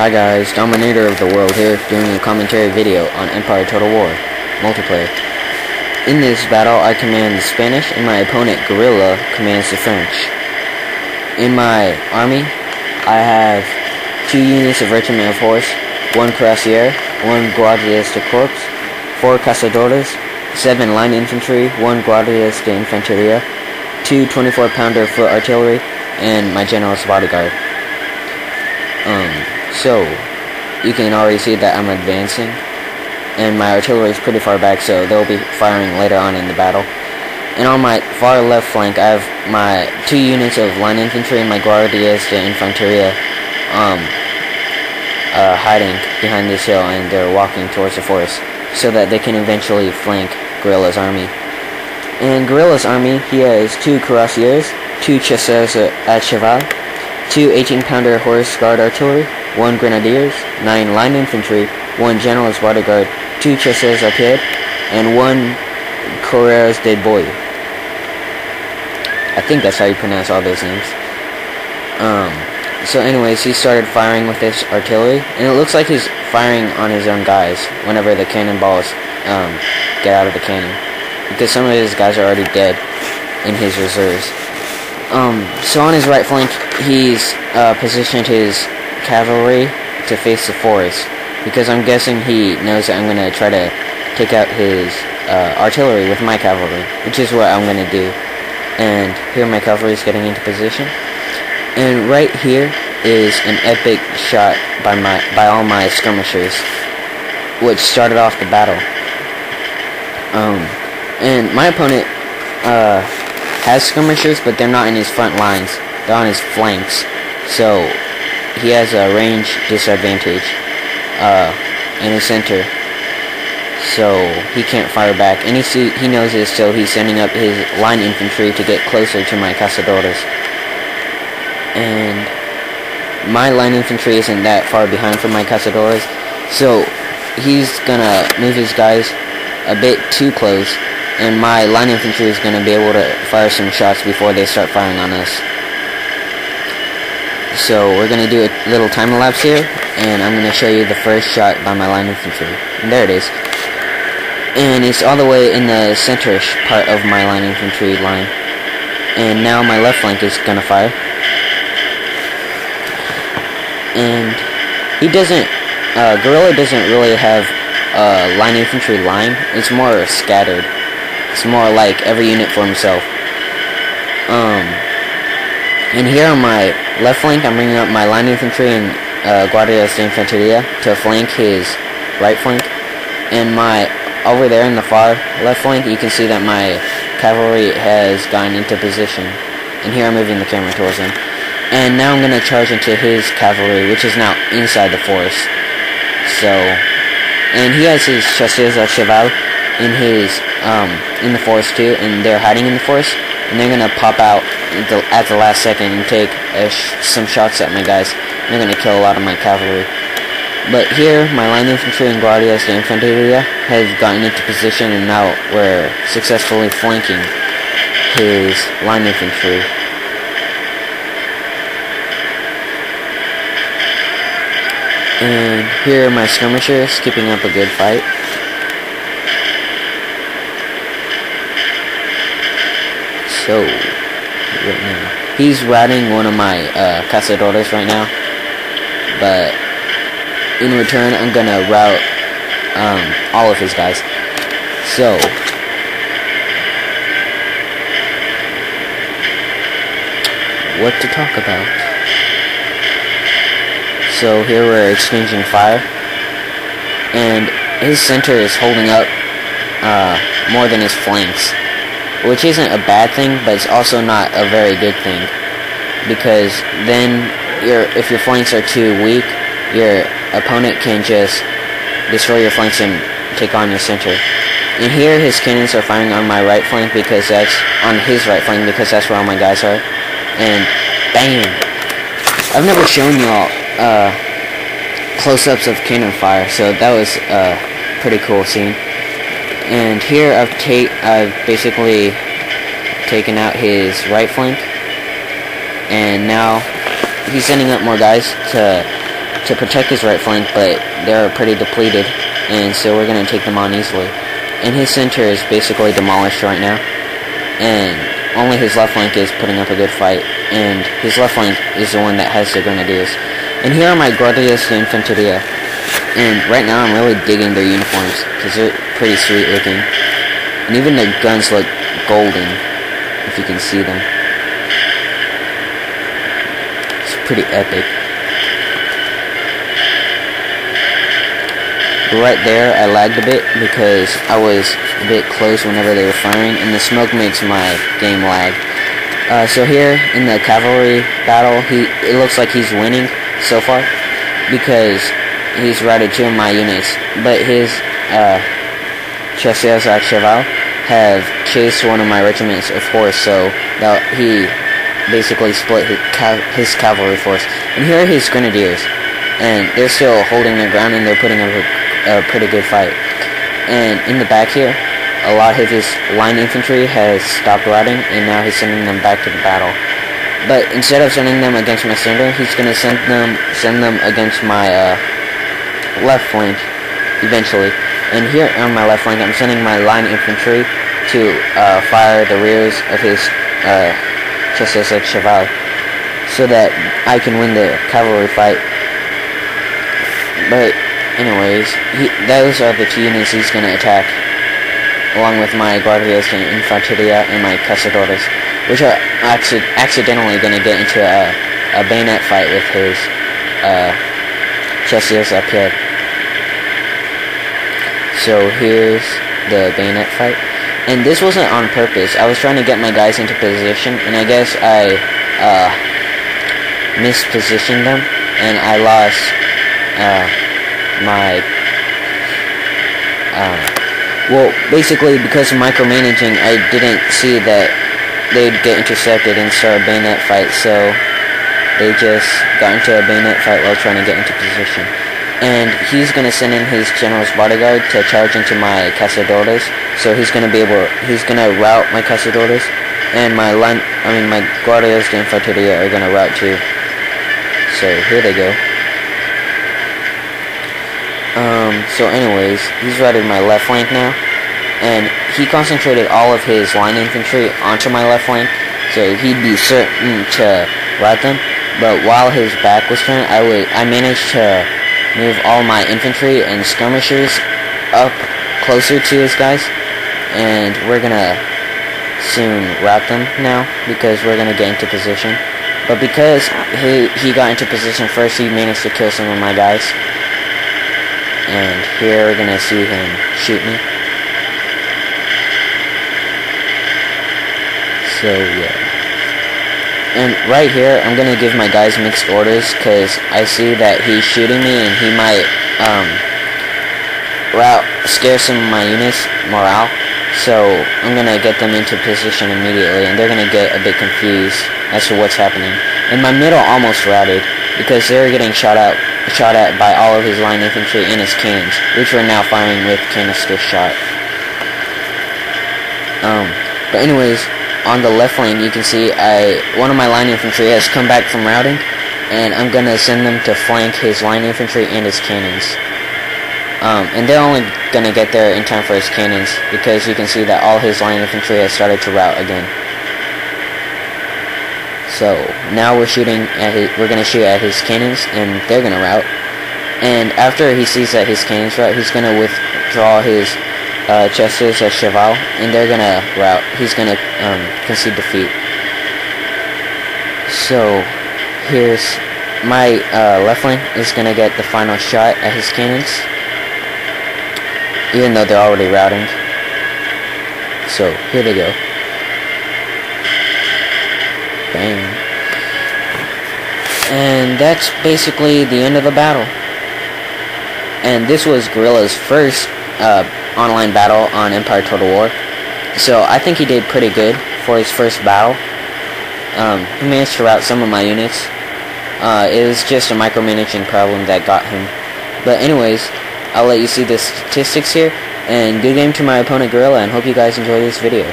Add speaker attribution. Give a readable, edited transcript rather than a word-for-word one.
Speaker 1: Hi guys, Dominator of the World here, doing a commentary video on Empire Total War multiplayer. In this battle, I command the Spanish, and my opponent, Guerrilla, commands the French. In my army, I have 2 units of Regiment of Horse, 1 Cuirassier, 1 Guardias de Corps, 4 Cazadores, 7 Line Infantry, 1 Guardias de Infanteria, 2 24-pounder foot artillery, and my General's bodyguard. So, you can already see that I'm advancing, and my artillery is pretty far back, so they'll be firing later on in the battle. And on my far left flank, I have my 2 units of line infantry and my Guardias de Infanteria hiding behind this hill, and they're walking towards the forest, so that they can eventually flank Guerrilla's army. In Guerrilla's army, he has 2 Cuirassiers, 2 Chasseurs à Cheval, 2 18-pounder horse guard artillery, 1 Grenadiers, 9 line infantry, 1 General's bodyguard, 2 Chasseurs à pied, and 1 Coureurs de Bois. I think that's how you pronounce all those names. So anyways, he started firing with his artillery, and it looks like he's firing on his own guys whenever the cannonballs get out of the cannon, because some of his guys are already dead in his reserves. So on his right flank, he's positioned his cavalry to face the forest, because I'm guessing he knows that I'm going to try to take out his artillery with my cavalry, which is what I'm going to do. And here my cavalry is getting into position. And right here is an epic shot by all my skirmishers, which started off the battle. And my opponent has skirmishers, but they're not in his front lines. They're on his flanks. So he has a range disadvantage in his center. So he can't fire back. And he knows this, so he's sending up his line infantry to get closer to my Cazadores. And my line infantry isn't that far behind from my Cazadores, so he's gonna move his guys a bit too close, and my line infantry is going to be able to fire some shots before they start firing on us. So we're going to do a little time lapse here, and I'm going to show you the first shot by my line infantry. And there it is. And it's all the way in the center-ish part of my line infantry line. And now my left flank is going to fire. And he doesn't, Guerrilla doesn't really have a line infantry line. It's more scattered. It's more like every unit for himself. And here on my left flank, I'm bringing up my line infantry and Guardias de Infanteria to flank his right flank. And over there in the far left flank, you can see that my cavalry has gotten into position. And here I'm moving the camera towards him. And now I'm going to charge into his cavalry, which is now inside the forest. So, and he has his Chasseurs à Cheval in his in the forest too, and they're hiding in the forest, and they're gonna pop out at the last second and take some shots at my guys. They're gonna kill a lot of my cavalry. But here, my line infantry and Guardias de Infanteria have gotten into position, and now we're successfully flanking his line infantry. And here are my skirmishers keeping up a good fight. So, right now, he's routing one of my Cazadores right now, but in return, I'm gonna rout all of his guys. So, what to talk about? So here we're exchanging fire, and his center is holding up more than his flanks, which isn't a bad thing, but it's also not a very good thing, because then if your flanks are too weak, your opponent can just destroy your flanks and take on your center. And here his cannons are firing on my right flank, because that's on his right flank, because that's where all my guys are. And bam! I've never shown you all close-ups of cannon fire, so that was a pretty cool scene. And here I've basically taken out his right flank, and now he's sending up more guys to to protect his right flank, but they're pretty depleted, and so we're going to take them on easily. And his center is basically demolished right now, and only his left flank is putting up a good fight, and his left flank is the one that has the grenadiers. And here are my Guardias de Infanteria, and right now I'm really digging their uniforms, because they're pretty sweet looking, and even their guns look golden, if you can see them. It's pretty epic. Right there, I lagged a bit because I was a bit close whenever they were firing, and the smoke makes my game lag. So here in the cavalry battle, it looks like he's winning so far because he's routed 2 of my units, but his chasseurs à cheval have chased one of my regiments of horse, so he basically split his cavalry force. And here are his grenadiers, and they're still holding their ground, and they're putting up a pretty good fight. And in the back here, a lot of his line infantry has stopped routing, and now he's sending them back to the battle. But instead of sending them against my center, he's going to send them against my left flank eventually. And here on my left flank, I'm sending my line infantry to fire the rears of his chasseurs à cheval, so that I can win the cavalry fight. But anyways, those are the 2 units he's going to attack, along with my Guardias de Infanteria and my Cazadores, which are accidentally going to get into a bayonet fight with his chasseurs à pied. So here's the bayonet fight, and this wasn't on purpose. I was trying to get my guys into position, and I guess I mispositioned them, and I lost well, basically because of micromanaging, I didn't see that they'd get intercepted and start a bayonet fight, so they just got into a bayonet fight while trying to get into position. And he's going to send in his general's bodyguard to charge into my Cazadores, so he's going to rout my Cazadores, and my Guardias de Infanteria are going to rout too. So here they go. So anyways, he's routed my left flank now, and he concentrated all of his line infantry onto my left flank, so he'd be certain to rout them. But while his back was turned, I managed to move all my infantry and skirmishers up closer to his guys, and we're gonna soon rout them now because we're gonna get into position. But because he got into position first, he managed to kill some of my guys. And here we're gonna see him shoot me. So yeah. And right here, I'm gonna give my guys mixed orders because I see that he's shooting me and he might scare some of my units morale. So I'm gonna get them into position immediately, and they're gonna get a bit confused as to what's happening. And my middle almost routed because they were getting shot at by all of his line infantry and his cannons, which were now firing with canister shot. But anyways, on the left flank, you can see one of my line infantry has come back from routing, and I'm gonna send them to flank his line infantry and his cannons. And they're only gonna get there in time for his cannons, because you can see that all his line infantry has started to rout again. So now we're gonna shoot at his cannons, and they're gonna rout. And after he sees that his cannons rout, he's gonna withdraw his chasseurs à cheval, and they're gonna rout. He's gonna concede defeat. So here's my left flank is gonna get the final shot at his cannons, even though they're already routing. So here they go. Bang. And that's basically the end of the battle. And this was Guerrilla's first online battle on Empire Total War. So I think he did pretty good for his first battle. He managed to rout some of my units. It was just a micromanaging problem that got him. But anyways, I'll let you see the statistics here. And good game to my opponent Guerrilla, and hope you guys enjoy this video.